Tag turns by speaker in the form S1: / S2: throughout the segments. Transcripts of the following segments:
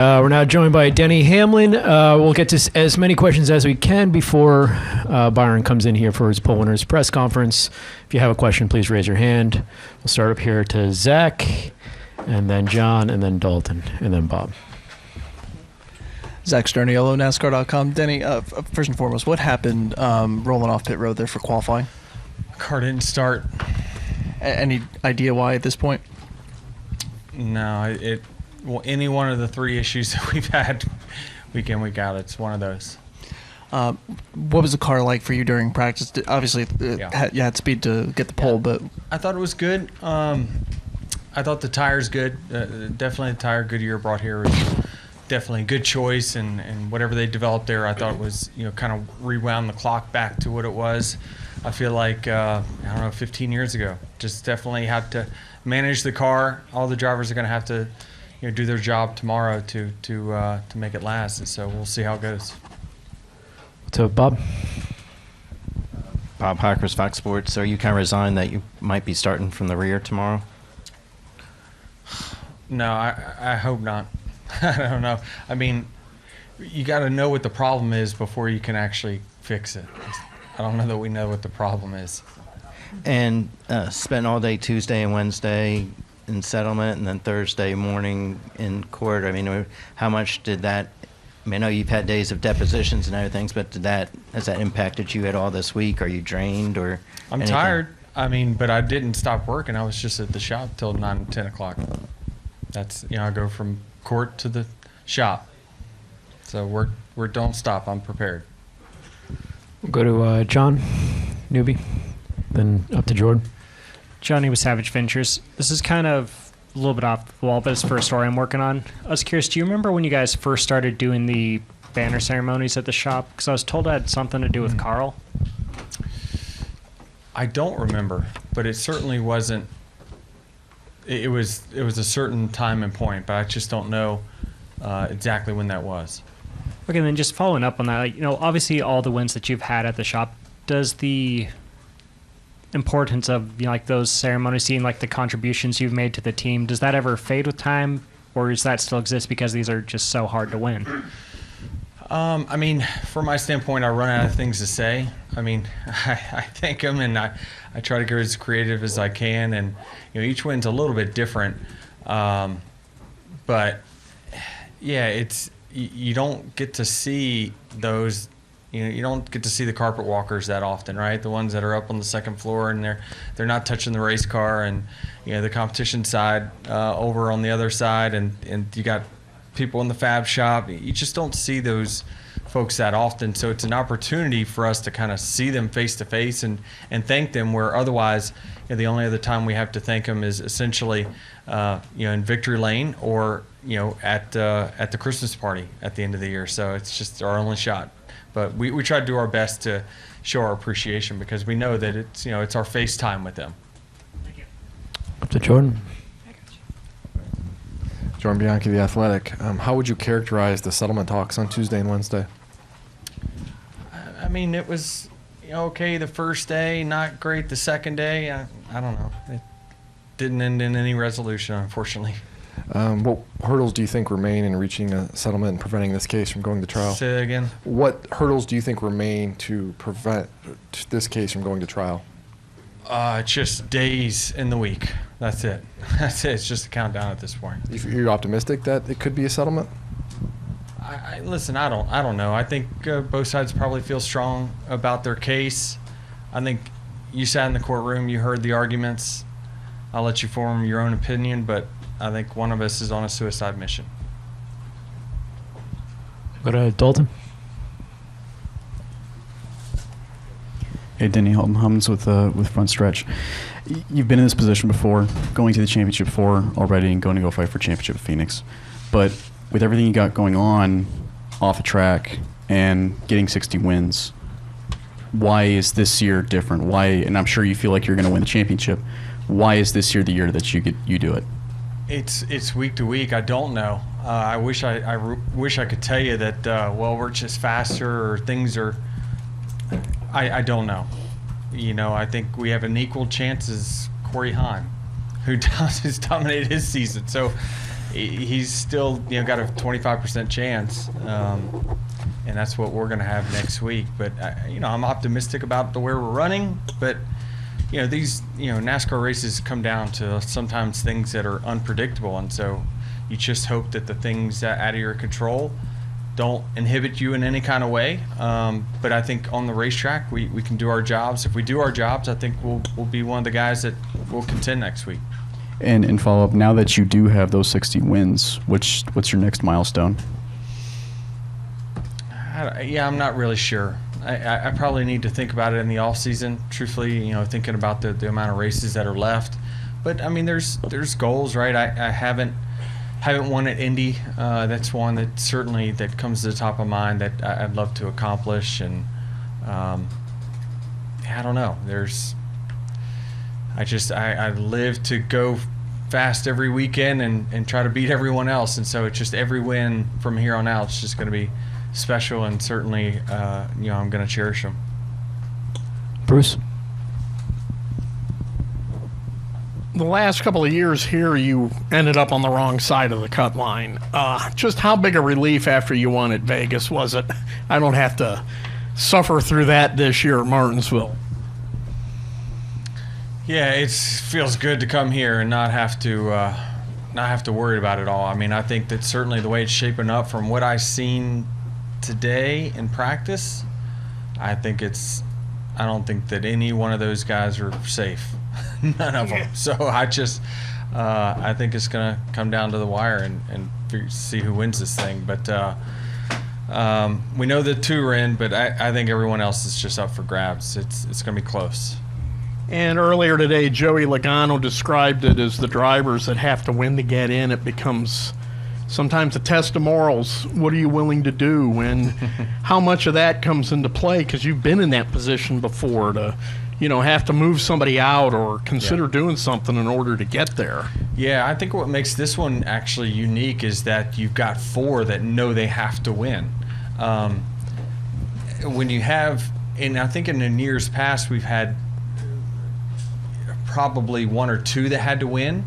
S1: We're now joined by Denny Hamlin. We'll get to as many questions as we can before Byron comes in here for his poll winners press conference. If you have a question, please raise your hand. We'll start up here to Zach, and then John, and then Dalton, and then Bob.
S2: Zach Sterniolo, NASCAR.com. Denny, first and foremost, what happened rolling off pit road there for qualifying?
S3: Car didn't start.
S2: Any idea why at this point?
S3: No, well, any one of the three issues that we've had week in, week out, it's one of those.
S2: What was the car like for you during practice? Obviously, you had speed to get the pole, but
S3: I thought it was good. I thought the tire's good. Definitely the tire Goodyear brought here was definitely a good choice, and whatever they developed there, I thought was, kind of rewound the clock back to what it was. I feel like, 15 years ago. Just definitely had to manage the car. All the drivers are going to have to do their job tomorrow to make it last. And so we'll see how it goes.
S1: So, Bob?
S4: Bob Hockers, Fox Sports. Are you kind of resigned that you might be starting from the rear tomorrow?
S3: No, I hope not. I don't know. I mean, you got to know what the problem is before you can actually fix it. I don't know that we know what the problem is.
S4: And spent all day Tuesday and Wednesday in settlement, and then Thursday morning in court. I mean, how much did that? I mean, I know you've had days of depositions and other things, but has that impacted you at all this week? Are you drained or?
S3: I'm
S4: anything?
S3: tired. I mean, but I didn't stop working. I was just at the shop till 9, 10 o'clock. That's I go from court to the shop. So we're don't stop. I'm prepared.
S1: We'll go to John, newbie, then up to Jordan.
S5: Johnny with Savage Ventures. This is kind of a little bit off the wall, but it's for a story I'm working on. I was curious, do you remember when you guys first started doing the banner ceremonies at the shop? Because I was told it had something to do with Carl.
S3: I don't remember, but it certainly wasn't. It was a certain time and point, but I just don't know exactly when that was.
S5: Okay, then just following up on that, obviously all the wins that you've had at the shop, does the importance of those ceremonies, seeing the contributions you've made to the team, does that ever fade with time, or does that still exist because these are just so hard to win?
S3: I mean, from my standpoint, I run out of things to say. I mean, I thank them, and I try to get as creative as I can, and each win's a little bit different. But yeah, you don't get to see those. You don't get to see the carpet walkers that often, right? The ones that are up on the second floor and they're not touching the race car, and the competition side over on the other side, and you got people in the fab shop. You just don't see those folks that often, so it's an opportunity for us to kind of see them face to face and thank them, where otherwise the only other time we have to thank them is essentially in victory lane or at the Christmas party at the end of the year. So it's just our only shot. But we try to do our best to show our appreciation, because we know that it's it's our face time with them.
S5: Thank you.
S1: Up to Jordan.
S6: Jordan Bianchi, The Athletic. How would you characterize the settlement talks on Tuesday and Wednesday?
S3: I mean, it was okay the first day, not great the second day. I don't know. It didn't end in any resolution, unfortunately.
S6: What hurdles do you think remain in reaching a settlement and preventing this case from going to trial?
S3: Say that again.
S6: What hurdles do you think remain to prevent this case from going to trial?
S3: Just days in the week. That's it. That's it. It's just a countdown at this point.
S6: You're optimistic that it could be a settlement?
S3: Listen, I don't know. I think both sides probably feel strong about their case. I think you sat in the courtroom, you heard the arguments. I'll let you form your own opinion, but I think one of us is on a suicide mission.
S1: Go to Dalton.
S7: Hey, Denny Hamlin with Front Stretch. You've been in this position before, going to the championship 4 already and going to go fight for championship at Phoenix. But with everything you got going on off the track and getting 60 wins, why is this year different? Why? And I'm sure you feel like you're going to win the championship. Why is this year the year that you do it?
S3: It's week to week. I don't know. I wish I could tell you that. We're just faster or things are. I don't know. I think we have an equal chance as Corey Hahn, who's dominated his season. So, he's still got a 25% chance, and that's what we're going to have next week. But I'm optimistic about the way we're running. But these NASCAR races come down to sometimes things that are unpredictable, and so you just hope that the things out of your control don't inhibit you in any kind of way. But I think on the racetrack, we can do our jobs. If we do our jobs, I think we'll be one of the guys that will contend next week.
S7: And follow up, now that you do have those 60 wins, what's your next milestone?
S3: I'm not really sure. I probably need to think about it in the off season. Truthfully, thinking about the amount of races that are left. But I mean, there's goals, right? I haven't won at Indy. That's one that certainly that comes to the top of mind that I'd love to accomplish. And I don't know. I live to go fast every weekend and try to beat everyone else. And so it's just every win from here on out is just going to be special, and certainly I'm going to cherish them.
S1: Bruce?
S8: The last couple of years here, you ended up on the wrong side of the cut line. Just how big a relief after you won at Vegas was it? I don't have to suffer through that this year at Martinsville.
S3: Yeah, it feels good to come here and not have to worry about it all. I mean, I think that certainly the way it's shaping up from what I've seen today in practice, I don't think that any one of those guys are safe. None of them. So I think it's going to come down to the wire and see who wins this thing. But we know the two are in, but I think everyone else is just up for grabs. It's going to be close.
S8: And earlier today, Joey Logano described it as the drivers that have to win to get in. It becomes sometimes a test of morals. What are you willing to do? And how much of that comes into play? Because you've been in that position before to, have to move somebody out or consider doing something in order to get there.
S3: Yeah, I think what makes this one actually unique is that you've got four that know they have to win. When you have, and I think in years past we've had probably one or two that had to win,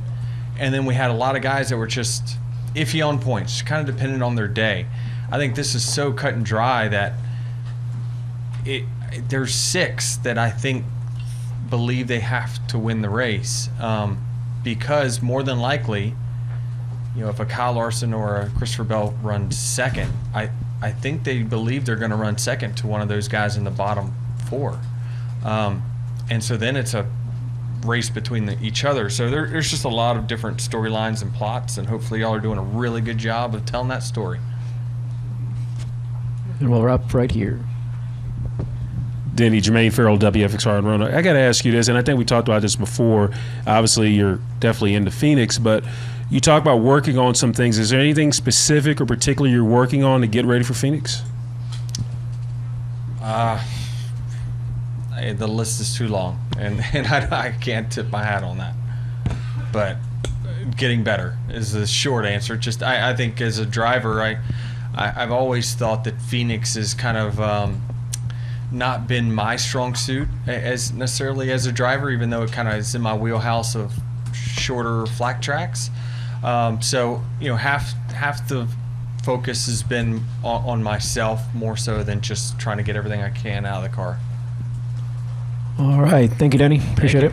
S3: and then we had a lot of guys that were just iffy on points, kind of dependent on their day. I think this is so cut and dry that there's six that I think believe they have to win the race, because more than likely, if a Kyle Larson or a Christopher Bell runs second, I think they believe they're going to run second to one of those guys in the bottom four, and so then it's a race between each other. So there's just a lot of different storylines and plots, and hopefully y'all are doing a really good job of telling that story.
S1: And we'll wrap right here.
S9: Denny, Jermaine Farrell, WFXR and Roanoke. I got to ask you this, and I think we talked about this before. Obviously, you're definitely into Phoenix, but you talk about working on some things. Is there anything specific or particular you're working on to get ready for Phoenix?
S3: The list is too long, and I can't tip my hat on that. But getting better is the short answer. Just I think as a driver, I've always thought that Phoenix is kind of not been my strong suit as necessarily as a driver, even though it kind of is in my wheelhouse of shorter flat tracks. So half the focus has been on myself more so than just trying to get everything I can out of the car.
S1: All right. Thank you, Denny. Appreciate it.